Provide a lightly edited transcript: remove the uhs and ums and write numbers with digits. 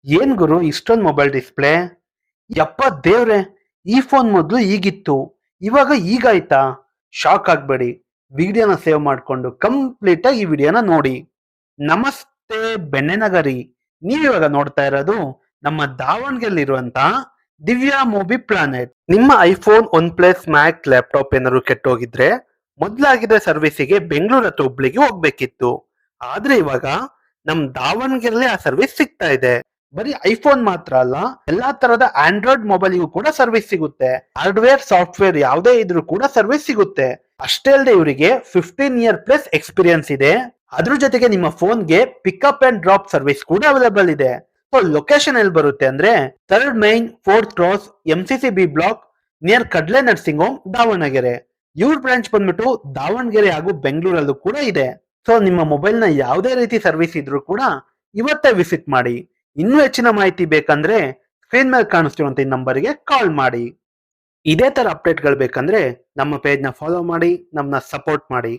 ಏನ್ ಗುರು ಇಷ್ಟೊಂದು mobile display? ಯಪ್ಪ ದೇವ್ರೆ, ಈ ಫೋನ್ ಮೊದಲು ಈಗಿತ್ತು, ಇವಾಗ ಈಗಾಯ್ತಾ? ಶಾಕ್ ಆಗ್ಬೇಡಿ. ವಿಡಿಯೋನ ಸೇವ್ ಮಾಡ್ಕೊಂಡು ಕಂಪ್ಲೀಟ್ ಆಗಿ ಈ ವಿಡಿಯೋನ ನೋಡಿ. ನಮಸ್ತೆ ಬೆಣ್ಣೆನಗರಿ. ನೀವಿವಾಗ ನೋಡ್ತಾ ಇರೋದು ನಮ್ಮ ದಾವಣಗೆರೆಯಲ್ಲಿರುವಂತ ದಿವ್ಯಾ ಮೂವಿ ಪ್ಲಾನೆಟ್. ನಿಮ್ಮ ಐಫೋನ್ ಒನ್ ಪ್ಲಸ್ ಮ್ಯಾಕ್ ಲ್ಯಾಪ್ಟಾಪ್ ಏನಾದ್ರು ಕೆಟ್ಟೋಗಿದ್ರೆ ಮೊದ್ಲಾಗಿದ್ರೆ ಸರ್ವಿಸಿಗೆ ಬೆಂಗಳೂರು ಅಥವಾ ಹುಬ್ಳಿಗೆ ಹೋಗ್ಬೇಕಿತ್ತು. ಆದ್ರೆ ಇವಾಗ ನಮ್ ದಾವಣಗೆರೆಯಲ್ಲಿ ಆ ಸರ್ವಿಸ್ ಸಿಗ್ತಾ ಇದೆ. ಬರೀ ಐಫೋನ್ ಮಾತ್ರ ಅಲ್ಲ, ಎಲ್ಲಾ ತರದ ಆಂಡ್ರಾಯ್ಡ್ ಮೊಬೈಲ್ಗೂ ಕೂಡ ಸರ್ವಿಸ್ ಸಿಗುತ್ತೆ. ಹಾರ್ಡ್ವೇರ್ ಸಾಫ್ಟ್ವೇರ್ ಯಾವುದೇ ಇದ್ರೂ ಕೂಡ ಸರ್ವಿಸ್ ಸಿಗುತ್ತೆ. ಅಷ್ಟೇ ಅಲ್ಲದೆ ಇವರಿಗೆ 15 ಇಯರ್ ಪ್ಲಸ್ ಎಕ್ಸ್ಪೀರಿಯನ್ಸ್ ಇದೆ. ಅದ್ರ ಜೊತೆಗೆ ನಿಮ್ಮ ಫೋನ್ಗೆ ಪಿಕಪ್ ಅಂಡ್ ಡ್ರಾಪ್ ಸರ್ವಿಸ್ ಕೂಡ ಅವೈಲೇಬಲ್ ಇದೆ. ಸೊ ಲೊಕೇಶನ್ ಎಲ್ಲಿ ಬರುತ್ತೆ ಅಂದ್ರೆ 3rd main 4th cross MCCB block near Kadle nursing home Davanagere. ಇವ್ರ ಬ್ರಾಂಚ್ ಬಂದ್ಬಿಟ್ಟು ದಾವಣಗೆರೆ ಹಾಗೂ ಬೆಂಗಳೂರಲ್ಲೂ ಕೂಡ ಇದೆ. ಸೊ ನಿಮ್ಮ ಮೊಬೈಲ್ ನ ಯಾವುದೇ ರೀತಿ ಸರ್ವಿಸ್ ಇದ್ರೂ ಕೂಡ ಇವತ್ತೇ ವಿಸಿಟ್ ಮಾಡಿ. ಇನ್ನೂ ಹೆಚ್ಚಿನ ಮಾಹಿತಿ ಬೇಕಂದ್ರೆ ಸ್ಕ್ರೀನ್ ಮೇಲೆ ಕಾಣಿಸ್ತಿರುವಂತ ಈ ನಂಬರ್ಗೆ ಕಾಲ್ ಮಾಡಿ. ಇದೇ ತರ ಅಪ್ಡೇಟ್ಗಳು ಬೇಕಂದ್ರೆ ನಮ್ಮ ಪೇಜ್ ನ ಫಾಲೋ ಮಾಡಿ, ನಮ್ಮನ್ನ ಸಪೋರ್ಟ್ ಮಾಡಿ.